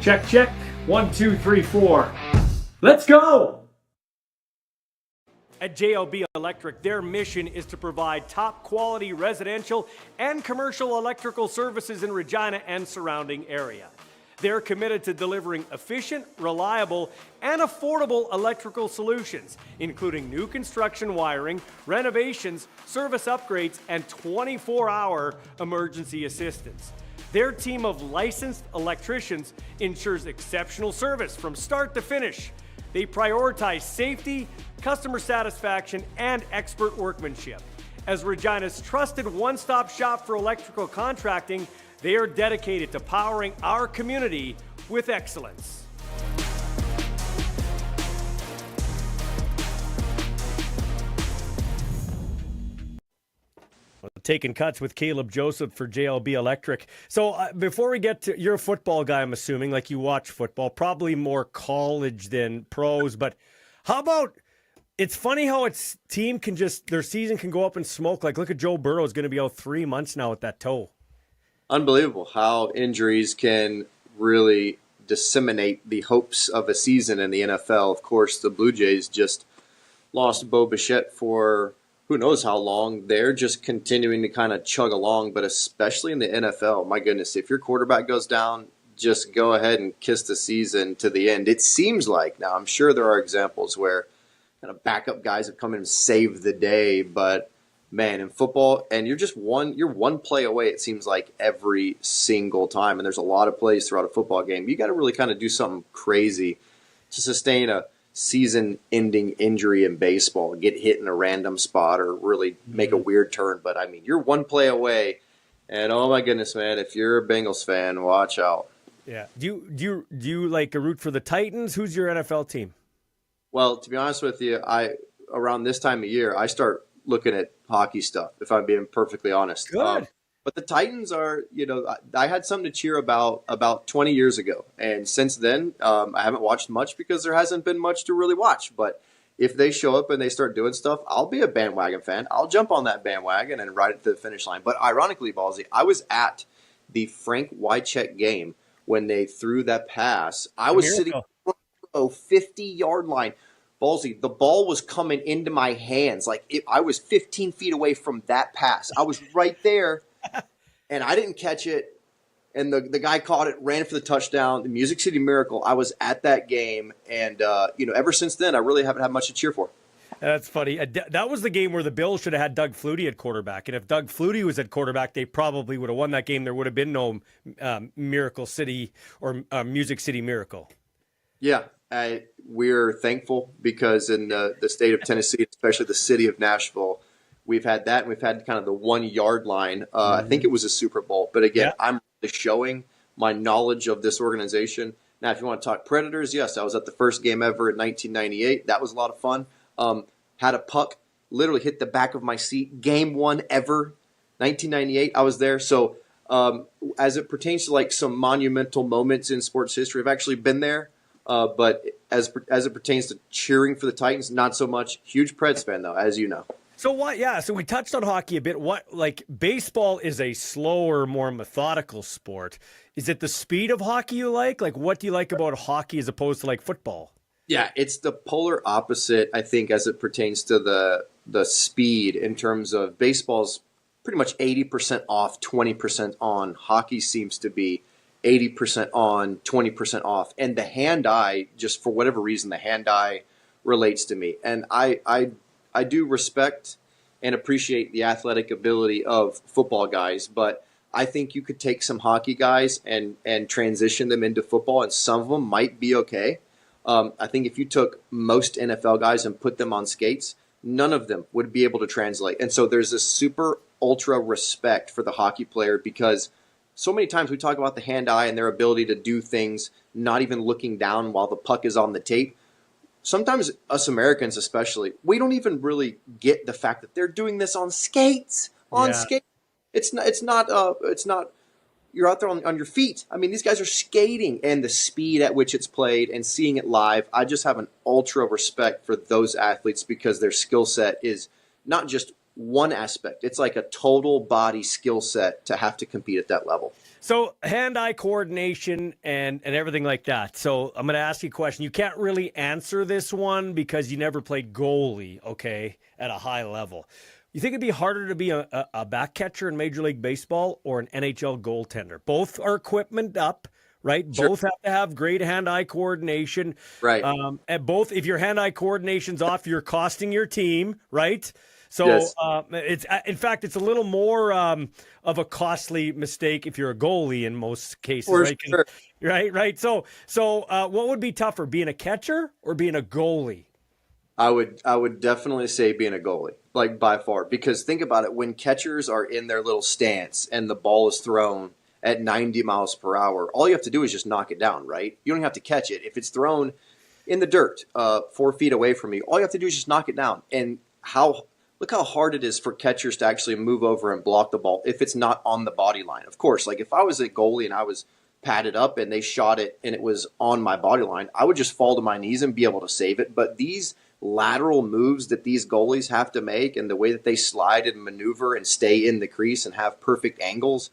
Check, check. 1, 2, 3, 4. Let's go! At JLB Electric, their mission is to provide top-quality residential and commercial electrical services in Regina and surrounding area. They're committed to delivering efficient, reliable, and affordable electrical solutions, including new construction wiring, renovations, service upgrades, and 24-hour emergency assistance. Their team of licensed electricians ensures exceptional service from start to finish. They prioritize safety, customer satisfaction, and expert workmanship. As Regina's trusted one-stop shop for electrical contracting, they are dedicated to powering our community with excellence. Taking Cuts with Caleb Joseph for JLB Electric. So before we get to, you're a football guy, I'm assuming, like you watch football, probably more college than pros, but how about, it's funny how its team can just, their season can go up in smoke. Like look at Joe Burrow is going to be out 3 months now with that toe. Unbelievable how injuries can really disseminate the hopes of a season in the NFL. Of course, the Blue Jays just lost Bo Bichette for who knows how long. They're just continuing to kind of chug along, but especially in the NFL, my goodness, if your quarterback goes down, just go ahead and kiss the season to the end. It seems like, now I'm sure there are examples where kind of backup guys have come in and saved the day, but man, in football, and you're one play away, it seems like, every single time, and there's a lot of plays throughout a football game. You got to really kind of do something crazy to sustain a season-ending injury in baseball, get hit in a random spot or really make a weird turn. But, I mean, you're one play away, and oh, my goodness, man, if you're a Bengals fan, watch out. Yeah. Do you like a root for the Titans? Who's your NFL team? Well, to be honest with you, around this time of year, I start looking at hockey stuff, if I'm being perfectly honest. Good. But the Titans are, I had something to cheer about 20 years ago. And since then, I haven't watched much because there hasn't been much to really watch. But if they show up and they start doing stuff, I'll be a bandwagon fan. I'll jump on that bandwagon and ride it to the finish line. But ironically, Ballsy, I was at the Frank Wycheck game when they threw that pass. I was sitting 50-yard line. Ballsy, the ball was coming into my hands. I was 15 feet away from that pass. I was right there. And I didn't catch it, and the guy caught it, ran for the touchdown. The Music City Miracle, I was at that game, and ever since then, I really haven't had much to cheer for. That's funny. That was the game where the Bills should have had Doug Flutie at quarterback, and if Doug Flutie was at quarterback, they probably would have won that game. There would have been no Miracle City or Music City Miracle. Yeah, we're thankful because in the state of Tennessee, especially the city of Nashville, we've had that, and we've had kind of the 1 yard line. I think it was a Super Bowl. But again, I'm really showing my knowledge of this organization. Now, if you want to talk Predators, yes, I was at the first game ever in 1998. That was a lot of fun. Had a puck, literally hit the back of my seat. Game 1 ever, 1998, I was there. So as it pertains to like some monumental moments in sports history, I've actually been there. But as it pertains to cheering for the Titans, not so much. Huge Preds fan, though, as you know. So what? Yeah. So we touched on hockey a bit. Baseball is a slower, more methodical sport. Is it the speed of hockey you like? Like, what do you like about hockey as opposed to like football? Yeah, it's the polar opposite, I think, as it pertains to the speed in terms of baseball's pretty much 80% off, 20% on. Hockey seems to be 80% on, 20% off. And the hand-eye, just for whatever reason, the hand-eye relates to me. And I do respect and appreciate the athletic ability of football guys, but I think you could take some hockey guys and transition them into football, and some of them might be okay. I think if you took most NFL guys and put them on skates, none of them would be able to translate. And so there's this super ultra respect for the hockey player because so many times we talk about the hand-eye and their ability to do things not even looking down while the puck is on the tape. Sometimes us Americans especially, we don't even really get the fact that they're doing this on skates. Skates. It's not you're out there on your feet. I mean, these guys are skating, and the speed at which it's played and seeing it live, I just have an ultra respect for those athletes because their skill set is not just one aspect. It's like a total body skill set to have to compete at that level. So hand-eye coordination and everything like that. So I'm going to ask you a question. You can't really answer this one because you never played goalie, okay, at a high level. You think it'd be harder to be a back catcher in Major League Baseball or an NHL goaltender? Both are equipment up, right? Sure. Both have to have great hand-eye coordination. Right. And both, if your hand-eye coordination's off, you're costing your team, right? So Yes. it's in fact, it's a little more of a costly mistake if you're a goalie in most cases, For right? sure. Right. So what would be tougher, being a catcher or being a goalie? I would definitely say being a goalie, like by far, because think about it. When catchers are in their little stance and the ball is thrown at 90 miles per hour, all you have to do is just knock it down, right? You don't have to catch it. If it's thrown in the dirt 4 feet away from you, all you have to do is just knock it down. And look how hard it is for catchers to actually move over and block the ball if it's not on the body line. Of course, like if I was a goalie and I was padded up and they shot it and it was on my body line, I would just fall to my knees and be able to save it. But these lateral moves that these goalies have to make and the way that they slide and maneuver and stay in the crease and have perfect angles,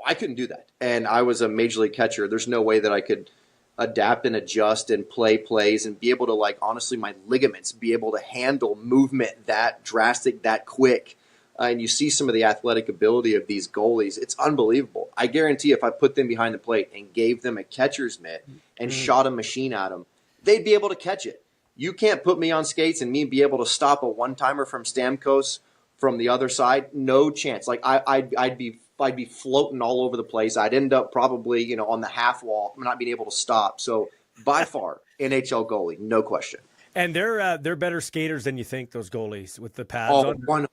I couldn't do that. And I was a major league catcher. There's no way that I could adapt and adjust and play plays and be able to, like, honestly, my ligaments be able to handle movement that drastic, that quick. And you see some of the athletic ability of these goalies. It's unbelievable. I guarantee if I put them behind the plate and gave them a catcher's mitt and shot a machine at them, they'd be able to catch it. You can't put me on skates and me be able to stop a one-timer from Stamkos from the other side. No chance. Like I'd be floating all over the place. I'd end up probably, on the half wall, not being able to stop. So by far, NHL goalie, no question. And they're better skaters than you think, those goalies with the pads Oh, on. 100%.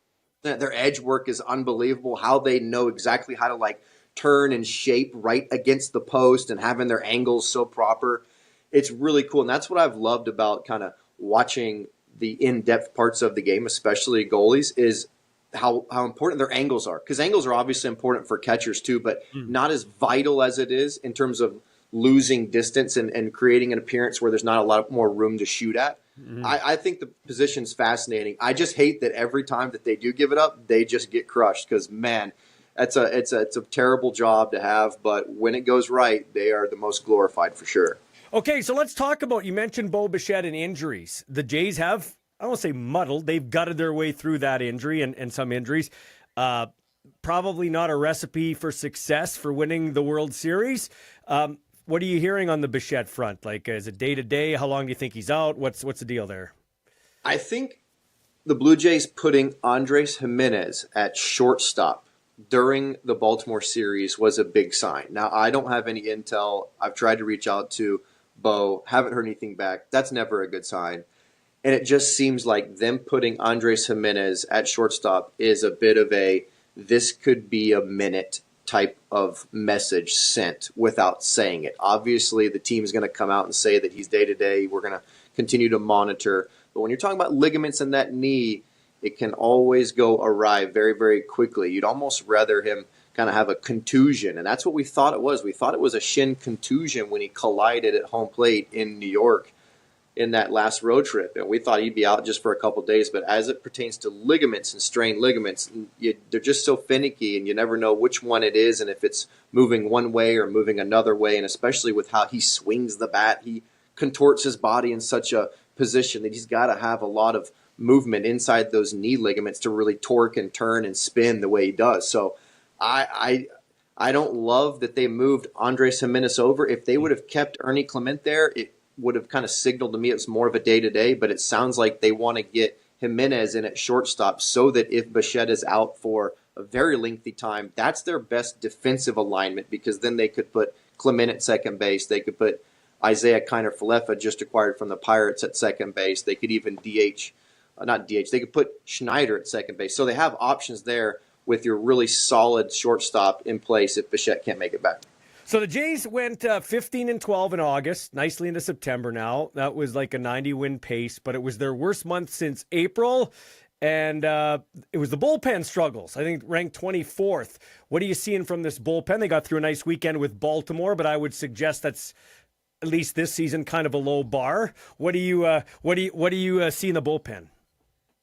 Their edge work is unbelievable. How they know exactly how to, like, turn and shape right against the post and having their angles so proper. It's really cool. And that's what I've loved about kind of watching the in-depth parts of the game, especially goalies, is how important their angles are. Because angles are obviously important for catchers too, but not as vital as it is in terms of losing distance and creating an appearance where there's not a lot more room to shoot at. I think the position's fascinating. I just hate that every time that they do give it up, they just get crushed because, man, it's a terrible job to have. But when it goes right, they are the most glorified for sure. Okay, so let's talk about, you mentioned Bo Bichette and injuries. The Jays have, I don't want to say muddled, they've gutted their way through that injury and some injuries. Probably not a recipe for success for winning the World Series. What are you hearing on the Bichette front? Like, is it day-to-day? How long do you think he's out? What's the deal there? I think the Blue Jays putting Andres Gimenez at shortstop during the Baltimore series was a big sign. Now, I don't have any intel. I've tried to reach out to Bo, haven't heard anything back. That's never a good sign. And it just seems like them putting Andres Gimenez at shortstop is a bit of a this could be a minute type of message sent without saying it. Obviously, the team is going to come out and say that he's day-to-day. We're going to continue to monitor. But when you're talking about ligaments in that knee, it can always go awry very, very quickly. You'd almost rather him kind of have a contusion, and that's what we thought it was. We thought it was a shin contusion when he collided at home plate in New York in that last road trip, and we thought he'd be out just for a couple of days. But as it pertains to ligaments and strained ligaments, they're just so finicky, and you never know which one it is and if it's moving one way or moving another way, and especially with how he swings the bat, he contorts his body in such a position that he's got to have a lot of movement inside those knee ligaments to really torque and turn and spin the way he does. So I don't love that they moved Andres Gimenez over. If they would have kept Ernie Clement there, it would have kind of signaled to me it's more of a day-to-day, but it sounds like they want to get Gimenez in at shortstop so that if Bichette is out for a very lengthy time, that's their best defensive alignment, because then they could put Clement at second base. They could put Isaiah Kiner-Falefa, just acquired from the Pirates, at second base. They could even they could put Schneider at second base. So they have options there with your really solid shortstop in place if Bichette can't make it back. So the Jays went 15-12 in August, nicely into September now. That was like a 90-win pace, but it was their worst month since April, and it was the bullpen struggles. I think ranked 24th. What are you seeing from this bullpen? They got through a nice weekend with Baltimore, but I would suggest that's, at least this season, kind of a low bar. What do you see in the bullpen?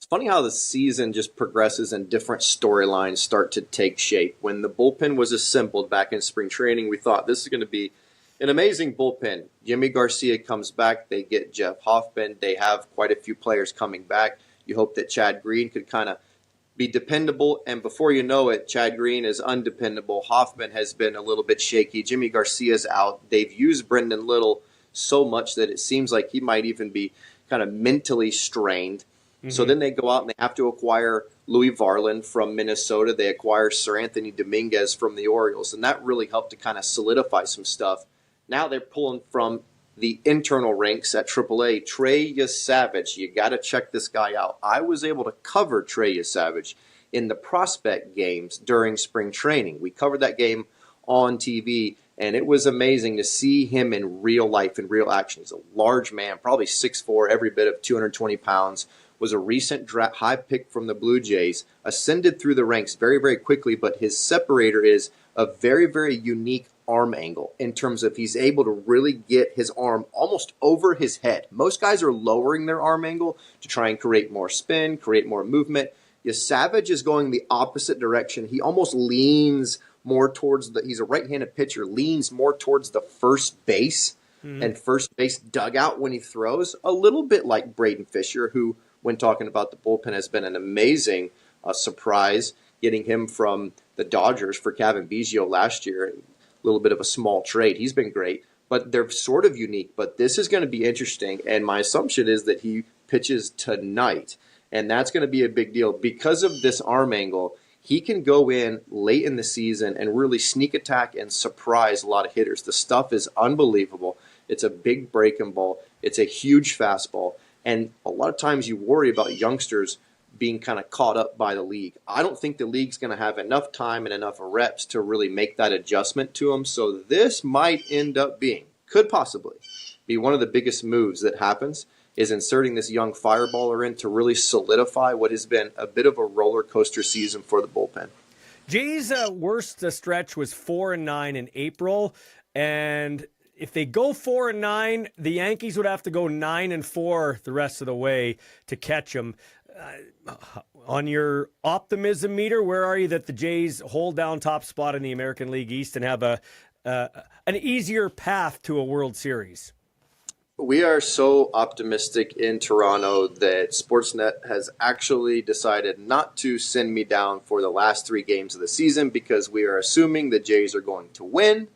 It's funny how the season just progresses and different storylines start to take shape. When the bullpen was assembled back in spring training, we thought this is going to be an amazing bullpen. Jimmy Garcia comes back. They get Jeff Hoffman. They have quite a few players coming back. You hope that Chad Green could kind of be dependable, and before you know it, Chad Green is undependable. Hoffman has been a little bit shaky. Jimmy Garcia's out. They've used Brendan Little so much that it seems like he might even be kind of mentally strained. So then they go out and they have to acquire Louis Varland from Minnesota. They acquire Sir Anthony Dominguez from the Orioles, and that really helped to kind of solidify some stuff. Now they're pulling from the internal ranks at AAA. Trey Yesavage, you got to check this guy out. I was able to cover Trey Yesavage in the prospect games during spring training. We covered that game on TV, and it was amazing to see him in real life, in real action. He's a large man, probably 6'4", every bit of 220 pounds. Was a recent high pick from the Blue Jays, ascended through the ranks very, very quickly, but his separator is a very, very unique arm angle in terms of he's able to really get his arm almost over his head. Most guys are lowering their arm angle to try and create more spin, create more movement. Savage is going the opposite direction. He almost leans more towards he's a right-handed pitcher, leans more towards the first base and first base dugout when he throws, a little bit like Braden Fisher, who, when talking about the bullpen, has been an amazing surprise, getting him from the Dodgers for Kevin Biggio last year. A little bit of a small trade. He's been great, but they're sort of unique. But this is going to be interesting, and my assumption is that he pitches tonight, and that's going to be a big deal. Because of this arm angle, he can go in late in the season and really sneak attack and surprise a lot of hitters. The stuff is unbelievable. It's a big breaking ball. It's a huge fastball. And a lot of times you worry about youngsters being kind of caught up by the league. I don't think the league's going to have enough time and enough reps to really make that adjustment to him. So this might end up could possibly be one of the biggest moves that happens, is inserting this young fireballer in to really solidify what has been a bit of a roller coaster season for the bullpen. Jays' worst stretch was 4-9 in April, and if they go 4-9, the Yankees would have to go 9-4 the rest of the way to catch them. On your optimism meter, where are you that the Jays hold down top spot in the American League East and have an easier path to a World Series? We are so optimistic in Toronto that Sportsnet has actually decided not to send me down for the last 3 games of the season, because we are assuming the Jays are going to win.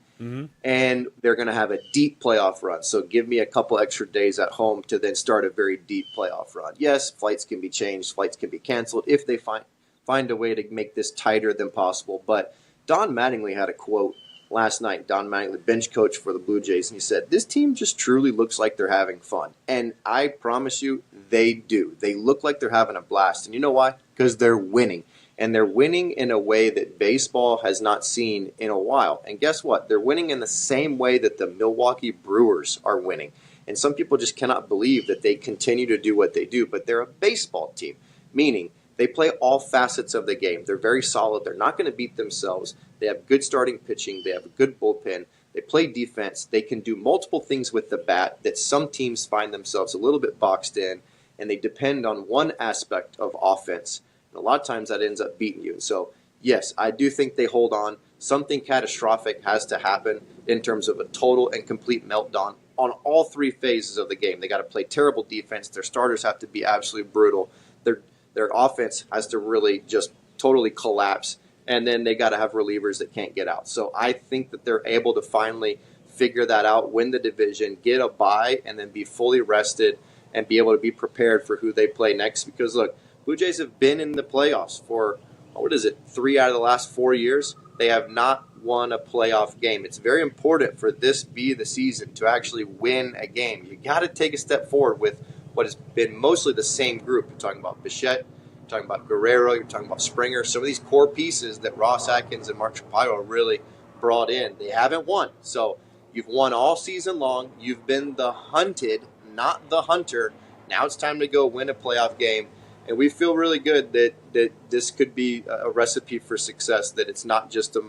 And they're going to have a deep playoff run. So give me a couple extra days at home to then start a very deep playoff run. Yes, flights can be changed. Flights can be canceled if they find a way to make this tighter than possible. But Don Mattingly had a quote last night. Don Mattingly, bench coach for the Blue Jays, and he said, this team just truly looks like they're having fun. And I promise you, they do. They look like they're having a blast. And you know why? Because they're winning. And they're winning in a way that baseball has not seen in a while. And guess what? They're winning in the same way that the Milwaukee Brewers are winning. And some people just cannot believe that they continue to do what they do. But they're a baseball team, meaning they play all facets of the game. They're very solid. They're not going to beat themselves. They have good starting pitching. They have a good bullpen. They play defense. They can do multiple things with the bat that some teams find themselves a little bit boxed in, and they depend on one aspect of offense. A lot of times that ends up beating you. And so, yes, I do think they hold on. Something catastrophic has to happen in terms of a total and complete meltdown on all 3 phases of the game. They got to play terrible defense. Their starters have to be absolutely brutal. Their offense has to really just totally collapse. And then they got to have relievers that can't get out. So I think that they're able to finally figure that out, win the division, get a bye, and then be fully rested and be able to be prepared for who they play next. Because, look, Blue Jays have been in the playoffs for, 3 out of the last 4 years. They have not won a playoff game. It's very important for this be the season to actually win a game. You got to take a step forward with what has been mostly the same group. You're talking about Bichette, you're talking about Guerrero, you're talking about Springer. Some of these core pieces that Ross Atkins and Mark Shapiro really brought in, they haven't won. So you've won all season long. You've been the hunted, not the hunter. Now it's time to go win a playoff game. And we feel really good that this could be a recipe for success, that it's not just a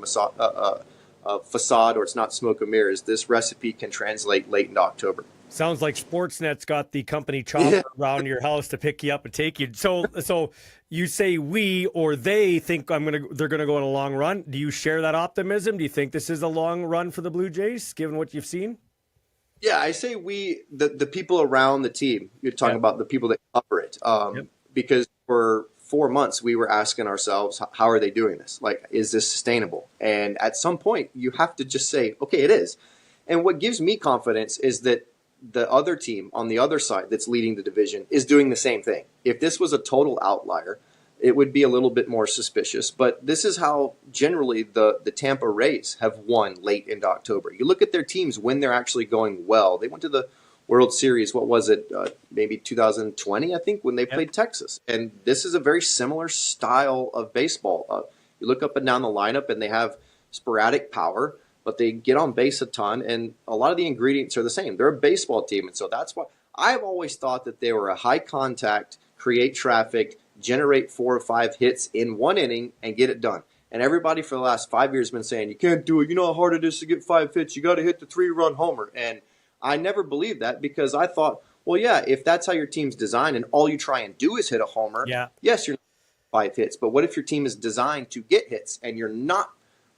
facade or it's not smoke and mirrors. This recipe can translate late into October. Sounds like Sportsnet's got the company chopper around your house to pick you up and take you. So you say we or they think they're gonna go on a long run. Do you share that optimism? Do you think this is a long run for the Blue Jays, given what you've seen? Yeah, I say we, the people around the team. You're talking about the people that cover it. Because for 4 months we were asking ourselves, how are they doing this? Like, is this sustainable? And at some point, you have to just say, okay, it is. And what gives me confidence is that the other team on the other side that's leading the division is doing the same thing. If this was a total outlier, it would be a little bit more suspicious. But this is how generally the Tampa Rays have won late into October. You look at their teams when they're actually going well. They went to the World Series, what was it, maybe 2020, I think, when they played Texas. And this is a very similar style of baseball. You look up and down the lineup, and they have sporadic power, but they get on base a ton, and a lot of the ingredients are the same. They're a baseball team, and so that's why I've always thought that they were a high contact, create traffic, generate 4 or 5 hits in one inning, and get it done. And everybody for the last 5 years has been saying, you can't do it. You know how hard it is to get 5 hits. You got to hit the 3-run homer. And I never believed that because I thought, well, yeah, if that's how your team's designed and all you try and do is hit a homer, yes, you're not 5 hits. But what if your team is designed to get hits and you're not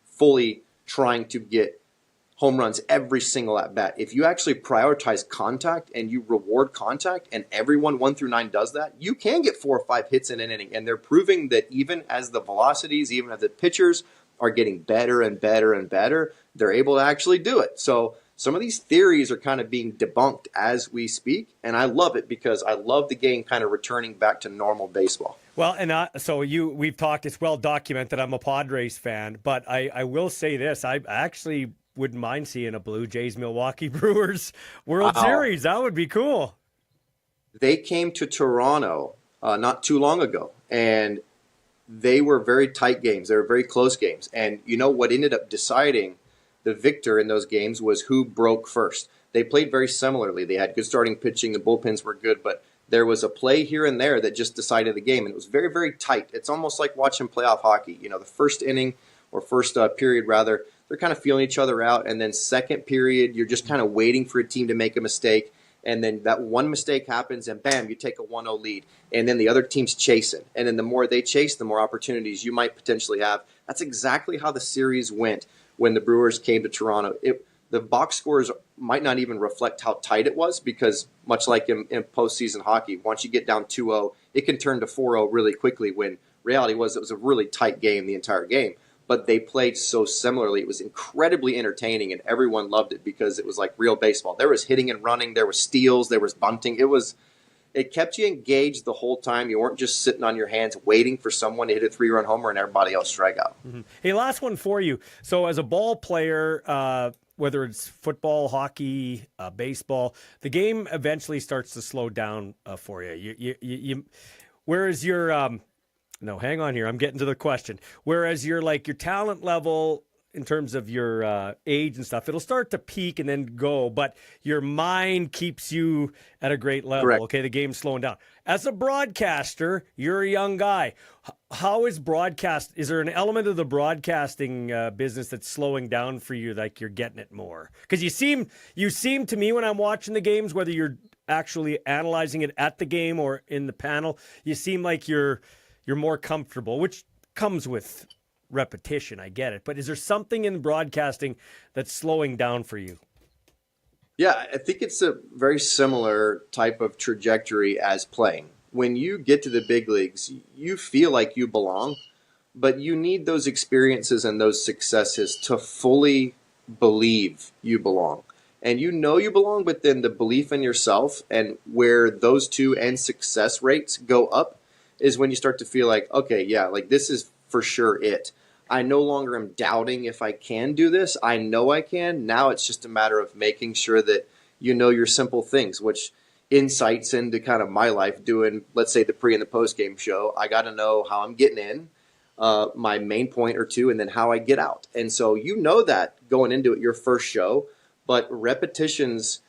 fully trying to get home runs every single at bat? If you actually prioritize contact and you reward contact, and everyone 1 through 9 does that, you can get 4 or 5 hits in an inning. And they're proving that even as the velocities, even as the pitchers are getting better and better and better, they're able to actually do it. So some of these theories are kind of being debunked as we speak, and I love it because I love the game kind of returning back to normal baseball. Well, and we've talked, it's well documented, I'm a Padres fan, but I will say this, I actually wouldn't mind seeing a Blue Jays Milwaukee Brewers World Series. That would be cool. They came to Toronto not too long ago, and they were very tight games. They were very close games. And you know what ended up deciding the victor in those games was who broke first. They played very similarly. They had good starting pitching. The bullpens were good, but there was a play here and there that just decided the game, and it was very, very tight. It's almost like watching playoff hockey. You know, the first inning or first period, rather, they're kind of feeling each other out, and then second period, you're just kind of waiting for a team to make a mistake, and then that one mistake happens, and bam, you take a 1-0 lead, and then the other team's chasing. And then the more they chase, the more opportunities you might potentially have. That's exactly how the series went when the Brewers came to Toronto. The box scores might not even reflect how tight it was because, much like in postseason hockey, once you get down 2-0, it can turn to 4-0 really quickly when reality was it was a really tight game the entire game. But they played so similarly. It was incredibly entertaining, and everyone loved it because it was like real baseball. There was hitting and running. There was steals. There was bunting. It kept you engaged the whole time. You weren't just sitting on your hands waiting for someone to hit a 3-run homer and everybody else strike out. Mm-hmm. Hey, last one for you. So as a ball player, whether it's football, hockey, baseball, the game eventually starts to slow down for you. Whereas your no, hang on here. I'm getting to the question. Whereas your talent level in terms of your age and stuff, it'll start to peak and then go, but your mind keeps you at a great level. Correct. Okay, the game's slowing down. As a broadcaster, you're a young guy. How is broadcast? Is there an element of the broadcasting business that's slowing down for you, like you're getting it more? Because you seem to me when I'm watching the games, whether you're actually analyzing it at the game or in the panel, you seem like you're more comfortable, which comes with repetition. I get it. But is there something in broadcasting that's slowing down for you? Yeah, I think it's a very similar type of trajectory as playing. When you get to the big leagues, you feel like you belong, but you need those experiences and those successes to fully believe you belong. And you know you belong, but then the belief in yourself and where those two and success rates go up is when you start to feel like, okay, yeah, like this is for sure it. I no longer am doubting if I can do this. I know I can. Now it's just a matter of making sure that you know your simple things, which insights into kind of my life doing, let's say, the pre and the post game show. I got to know how I'm getting in, my main point or two, and then how I get out. And so you know that going into it, your first show, but repetitions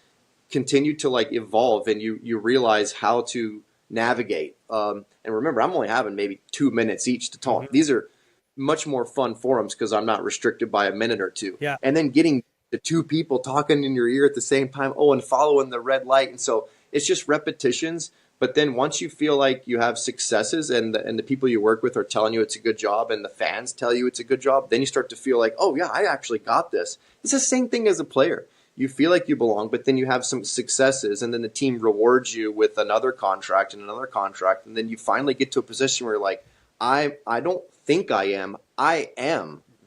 continue to like evolve, and you realize how to navigate. And remember, I'm only having maybe 2 minutes each to talk. Mm-hmm. These are much more fun forums because I'm not restricted by a minute or two. Yeah. And then getting the two people talking in your ear at the same time. Oh, and following the red light. And so it's just repetitions. But then once you feel like you have successes and the people you work with are telling you it's a good job and the fans tell you it's a good job, then you start to feel like, oh yeah, I actually got this. It's the same thing as a player. You feel like you belong, but then you have some successes and then the team rewards you with another contract and another contract. And then you finally get to a position where you're like, I don't think I am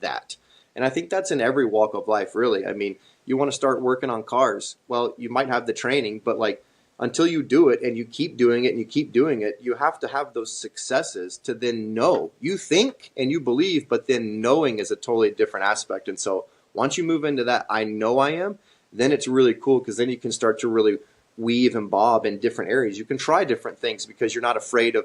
that. And I think that's in every walk of life, really. I mean, you want to start working on cars. Well, you might have the training, but like, until you do it and you keep doing it and you keep doing it, you have to have those successes to then know. You think and you believe, but then knowing is a totally different aspect. And so once you move into that, I know I am, then it's really cool because then you can start to really weave and bob in different areas. You can try different things because you're not afraid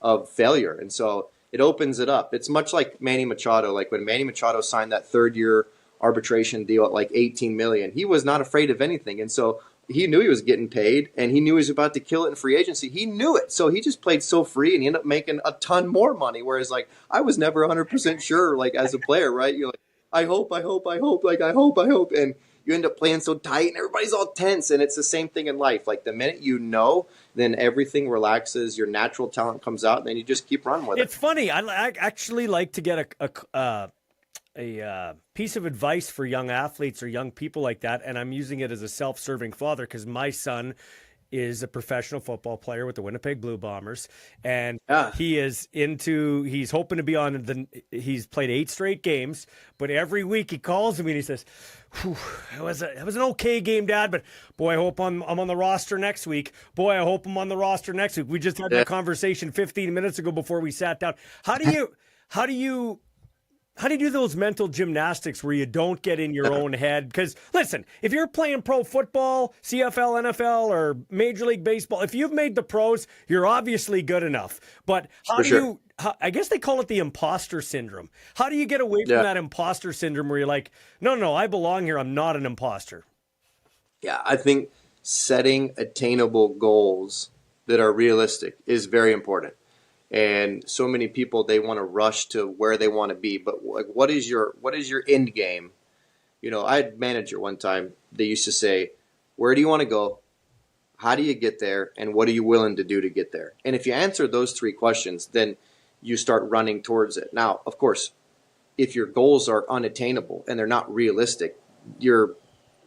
of failure. And so it opens it up. It's much like Manny Machado. Like when Manny Machado signed that 3rd-year arbitration deal at like $18 million, he was not afraid of anything. And so he knew he was getting paid and he knew he was about to kill it in free agency. He knew it. So he just played so free and he ended up making a ton more money. Whereas like, I was never 100% sure, like as a player, right? You're like, I hope. And you end up playing so tight and everybody's all tense. And it's the same thing in life. Like the minute you know, then everything relaxes, your natural talent comes out and then you just keep running with it. It's funny. I actually like to get a piece of advice for young athletes or young people like that, and I'm using it as a self-serving father because my son is a professional football player with the Winnipeg Blue Bombers, and he's hoping to be he's played 8 straight games, but every week he calls me and he says, it was an okay game, Dad, but boy, I hope I'm on the roster next week. Boy, I hope I'm on the roster next week. We just had that conversation 15 minutes ago before we sat down. How do you do those mental gymnastics where you don't get in your own head? Because, listen, if you're playing pro football, CFL, NFL, or Major League Baseball, if you've made the pros, you're obviously good enough. But I guess they call it the imposter syndrome. How do you get away from that imposter syndrome where you're like, no, I belong here. I'm not an imposter. Yeah, I think setting attainable goals that are realistic is very important. And so many people, they want to rush to where they want to be. But like, what is your end game? You know, I had a manager one time, they used to say, where do you want to go? How do you get there? And what are you willing to do to get there? And if you answer those 3 questions, then you start running towards it. Now, of course, if your goals are unattainable and they're not realistic, you're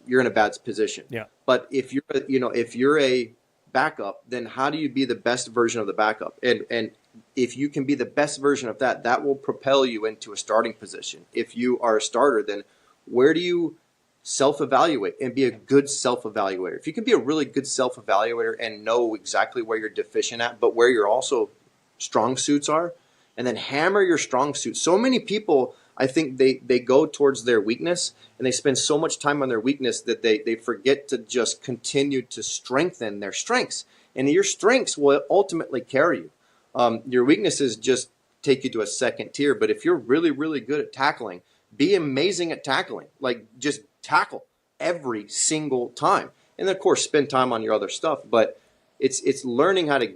in a bad position. Yeah. But if you're a backup, then how do you be the best version of the backup? And if you can be the best version of that, that will propel you into a starting position. If you are a starter, then where do you self-evaluate and be a good self-evaluator? If you can be a really good self-evaluator and know exactly where you're deficient at, but where your also strong suits are, and then hammer your strong suits. So many people, I think they go towards their weakness and they spend so much time on their weakness that they forget to just continue to strengthen their strengths. And your strengths will ultimately carry you. Your weaknesses just take you to a second tier. But if you're really, really good at tackling, be amazing at tackling. Like just tackle every single time. And then, of course, spend time on your other stuff. But it's learning how to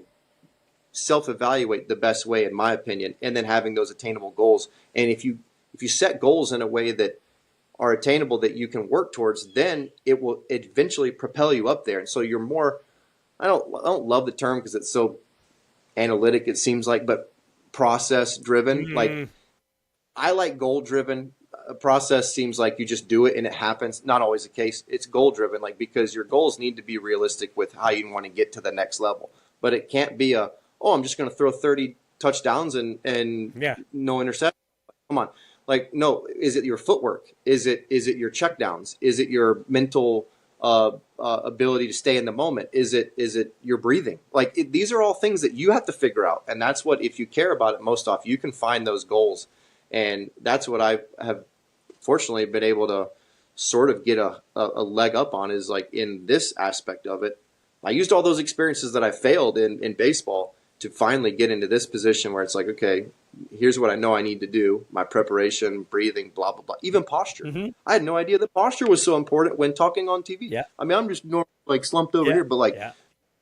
self-evaluate the best way, in my opinion, and then having those attainable goals. And if you set goals in a way that are attainable that you can work towards, then it will eventually propel you up there. And so you're more, I don't love the term because it's so analytic, it seems like, but process driven. Mm-hmm. Like I like goal driven. A process seems like you just do it and it happens. Not always the case. It's goal driven, like because your goals need to be realistic with how you want to get to the next level. But it can't be I'm just going to throw 30 touchdowns and no interception. Come on. Like, no, is it your footwork? Is it your checkdowns? Is it your mental ability to stay in the moment? Is it your breathing? Like these are all things that you have to figure out. And that's what, if you care about it most often, you can find those goals. And that's what I have fortunately been able to sort of get a leg up on, is like in this aspect of it. I used all those experiences that I failed in baseball to finally get into this position where it's like, okay, here's what I know I need to do. My preparation, breathing, blah, blah, blah. Even posture. Mm-hmm. I had no idea that posture was so important when talking on TV. Yeah. I mean, I'm just like slumped over here, but like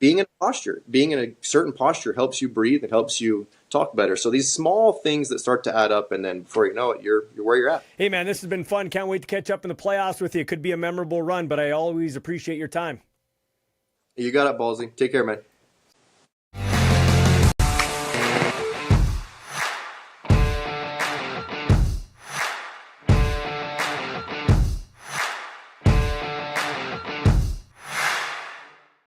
being in a certain posture helps you breathe. It helps you talk better. So these small things that start to add up, and then before you know it, you're where you're at. Hey, man, this has been fun. Can't wait to catch up in the playoffs with you. It could be a memorable run, but I always appreciate your time. You got it, Ballsy. Take care, man.